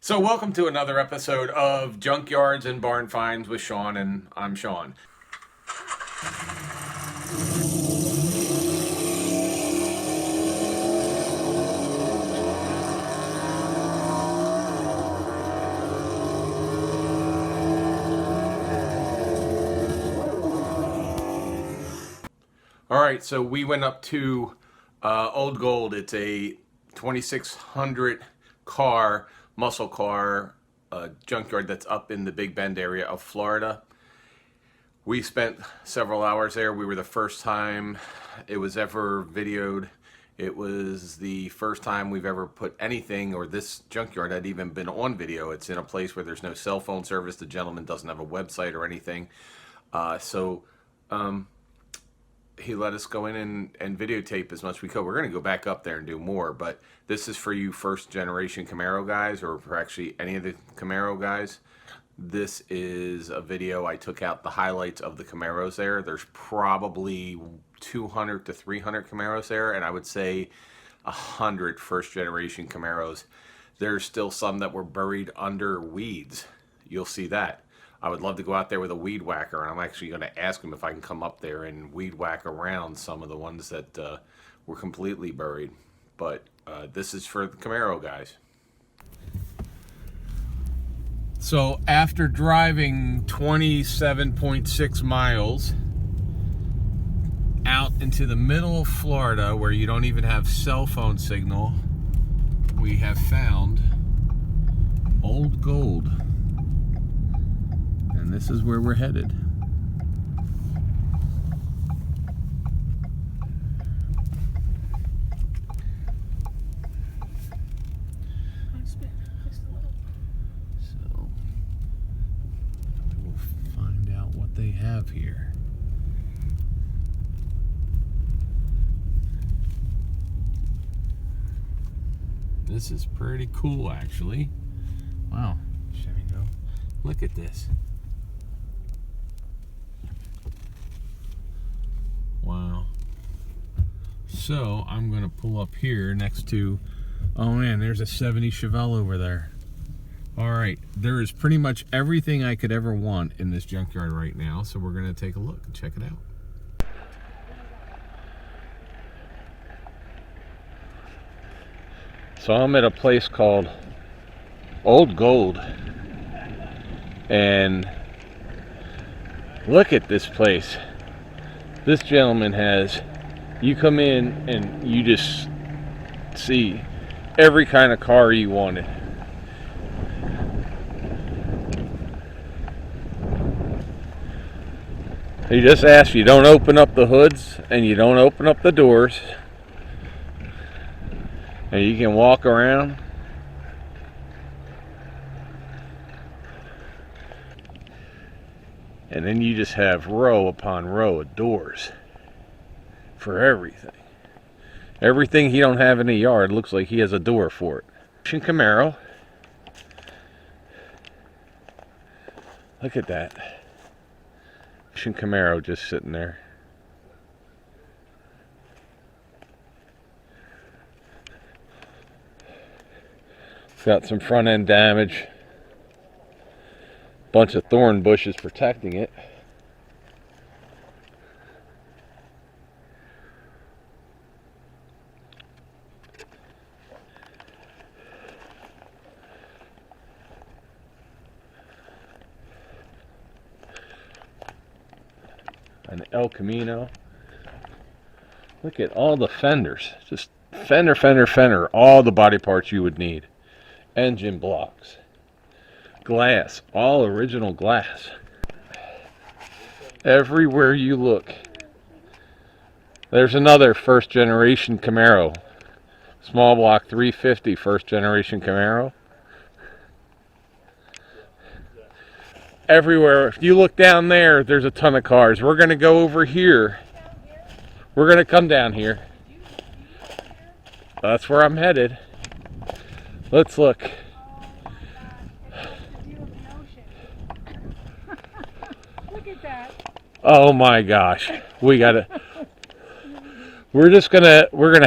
So welcome to another episode of Junkyards and Barn Finds with Sean, and I'm Sean. All right, so we went up to Old Gold. It's a 2600 car, muscle car, junkyard that's up in the Big Bend area of Florida. We spent several hours there. We were the first time it was ever videoed. It was the first time we've ever put anything, or this junkyard had even been on video. It's in a place where there's no cell phone service. The gentleman doesn't have a website or anything. He let us go in and videotape as much as we could. We're going to go back up there and do more, but this is for you first generation Camaro guys, or for actually any of the Camaro guys. This is a video. I took out the highlights of the Camaros there. There's probably 200 to 300 Camaros there, and I would say 100 first generation Camaros. There's still some that were buried under weeds. You'll see that. I would love to go out there with a weed whacker, and I'm actually going to ask him if I can come up there and weed whack around some of the ones that were completely buried. But this is for the Camaro guys. So after driving 27.6 miles out into the middle of Florida where you don't even have cell phone signal, we have found Old Gold. And this is where we're headed. So we'll find out what they have here. This is pretty cool, actually. Wow. Chevy, no. Look at this. Wow. So I'm going to pull up here next to, oh man, there's a 70 Chevelle over there. All right, there is pretty much everything I could ever want in this junkyard right now, so we're going to take a look and check it out. So I'm at a place called Old Gold, and look at this place. This gentleman has, you come in and you just see every kind of car you wanted. He just asks you don't open up the hoods and you don't open up the doors, and you can walk around. And then you just have row upon row of doors for everything. Everything he don't have in the yard looks like he has a door for it. Camaro. Look at that. Camaro just sitting there. It's got some front end damage. Bunch of thorn bushes protecting it. An El Camino. Look at all the fenders. Just fender, all the body parts you would need. Engine blocks. Glass, all original glass. Everywhere you look. There's another first generation Camaro. Small block 350 first generation Camaro. Everywhere. If you look down there, there's a ton of cars. We're going to go over here. We're going to come down here. That's where I'm headed. Let's look. Oh my gosh. We're gonna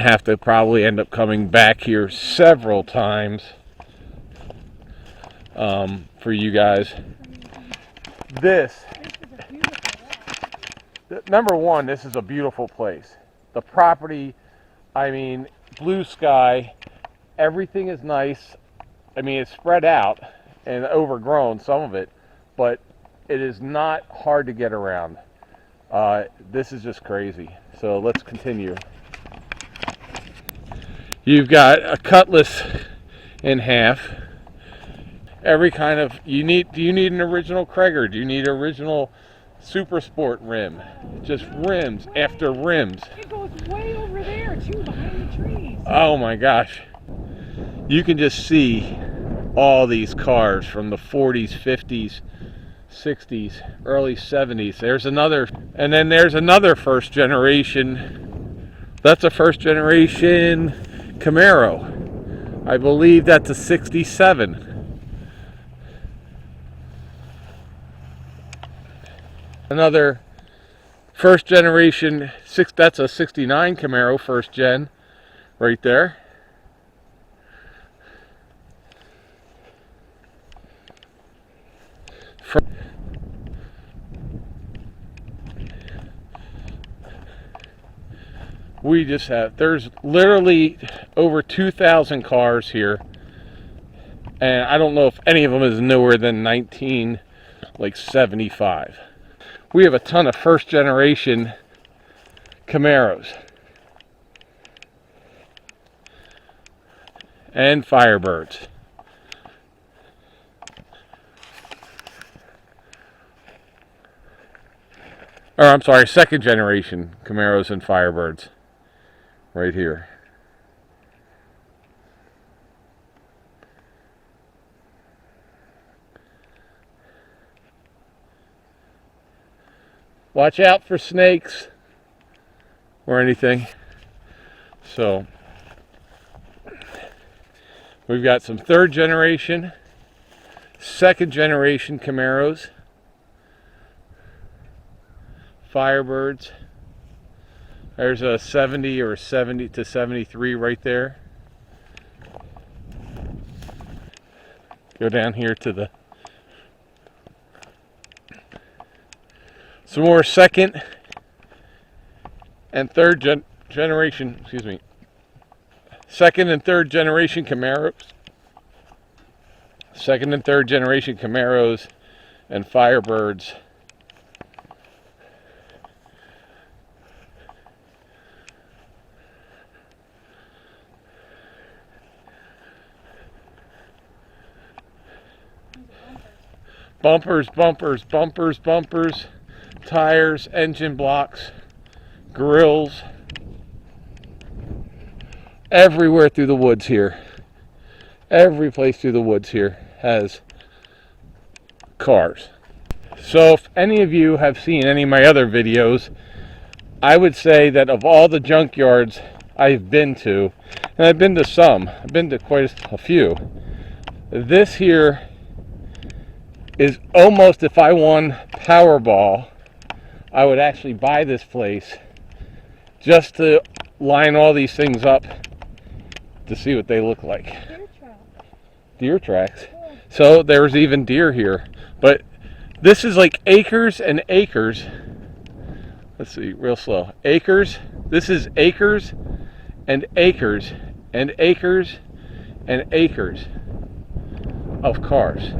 have to probably end up coming back here several times. for you guys. This, number one, this is a beautiful place. The property, I mean, blue sky, everything is nice. I mean, it's spread out and overgrown, some of it, but it is not hard to get around. This is just crazy. So let's continue. You've got a cutlass in half. Every kind of, do you need an original Craig? Do you need original Super Sport rim? Just rims after rims. It goes way over there too, behind the trees. Oh my gosh. You can just see all these cars from the 40s, 50s, 60s, early 70s. There's another, and then there's another first generation. That's a first generation Camaro. I believe that's a 67. Another first generation, that's a 69 Camaro first gen right there. We just have, there's literally over 2,000 cars here, and I don't know if any of them is newer than 1975. We have a ton of first generation Camaros and Firebirds. Or I'm sorry, second generation Camaros and Firebirds right here. Watch out for snakes or anything. So we've got some third generation, second generation Camaros, Firebirds. There's a 70 or 70 to 73 right there. Go down here to the some more second and third generation, excuse me, second and third generation Camaros, second and third generation Camaros and Firebirds. Bumpers, bumpers, bumpers, bumpers, tires, engine blocks, grills, everywhere through the woods here. Every place through the woods here has cars. So if any of you have seen any of my other videos, I would say that of all the junkyards I've been to, and I've been to some, I've been to quite a few, this here is almost, if I won Powerball, I would actually buy this place just to line all these things up to see what they look like. Deer tracks. Deer tracks. Yeah. So there's even deer here. But this is like acres and acres. Let's see, real slow. Acres. This is acres and acres and acres and acres of cars.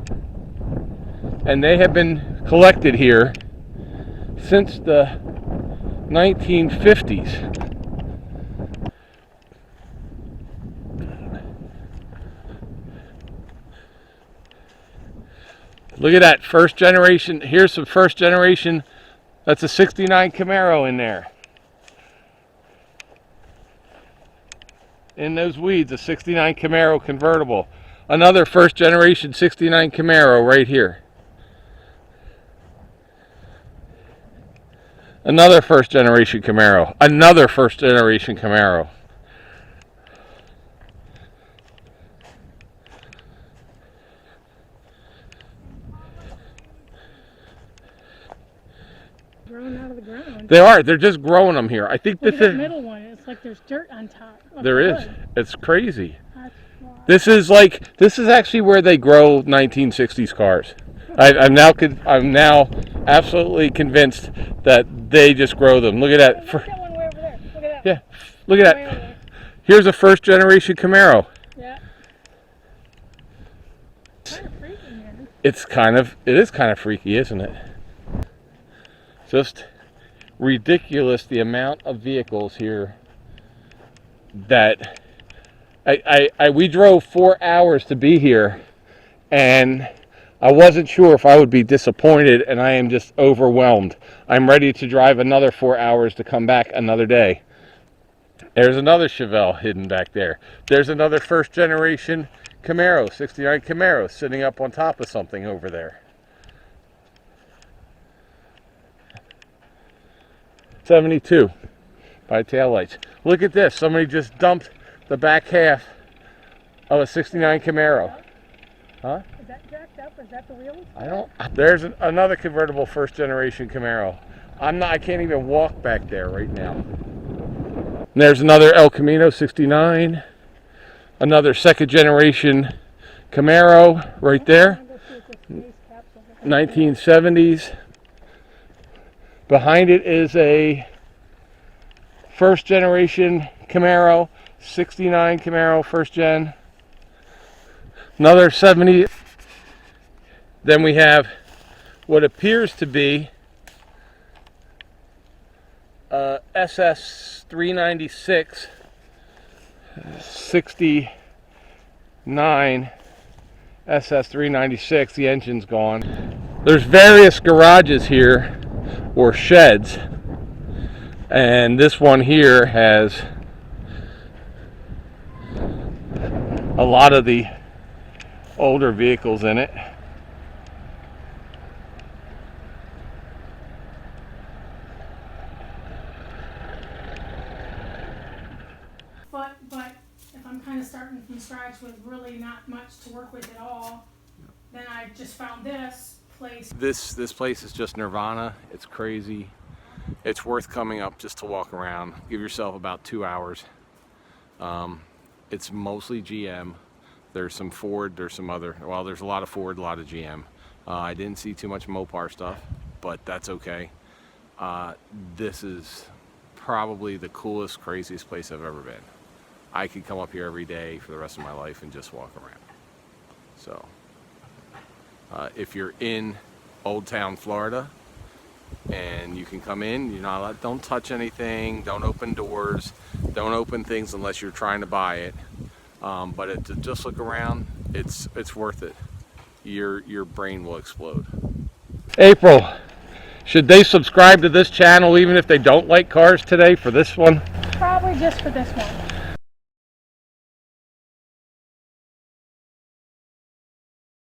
And they have been collected here since the 1950s. Look at that first generation. Here's some first generation. That's a 69 Camaro in there. In those weeds, a 69 Camaro convertible. Another first generation 69 Camaro right here. Another first generation Camaro. Another first generation Camaro. Growing out of the ground. They are. They're just growing them here. I think Look this at is. that middle one. It's like there's dirt on top. There is. It's crazy. That's why. This is actually where they grow 1960s cars. I'm now absolutely convinced that they just grow them. Look at that. Look at that one way over there. Look at that. Yeah, look at Way over that. there. Here's a first generation Camaro. Yeah. Kind of freaky, man. It is kind of freaky, isn't it? Just ridiculous the amount of vehicles here that we drove 4 hours to be here, and I wasn't sure if I would be disappointed, and I am just overwhelmed. I'm ready to drive another 4 hours to come back another day. There's another Chevelle hidden back there. There's another first generation Camaro, 69 Camaro, sitting up on top of something over there. 72 by taillights. Look at this. Somebody just dumped the back half of a 69 Camaro. Huh? Is that jacked up? Is that the wheels? I don't. There's another convertible first generation Camaro. I can't even walk back there right now. And there's another El Camino 69. Another second generation Camaro right there. 1970s. Behind it is a first generation Camaro, 69 Camaro first gen. Another 70. Then we have what appears to be SS 396 69 SS 396. The engine's gone. There's various garages here, or sheds, and this one here has a lot of the older vehicles in it. But if I'm kind of starting from scratch with really not much to work with at all, then I just found this place. This place is just nirvana. It's crazy. It's worth coming up just to walk around. Give yourself about 2 hours. It's mostly GM. There's some Ford, there's some other, well, there's a lot of Ford, a lot of GM. I didn't see too much Mopar stuff, but that's okay. This is probably the coolest, craziest place I've ever been. I could come up here every day for the rest of my life and just walk around. So, if you're in Old Town, Florida, and you can come in, you're not allowed, don't touch anything, don't open doors, don't open things unless you're trying to buy it. But to just look around, it's worth it. Your brain will explode. April, should they subscribe to this channel even if they don't like cars today for this one? Probably just for this one.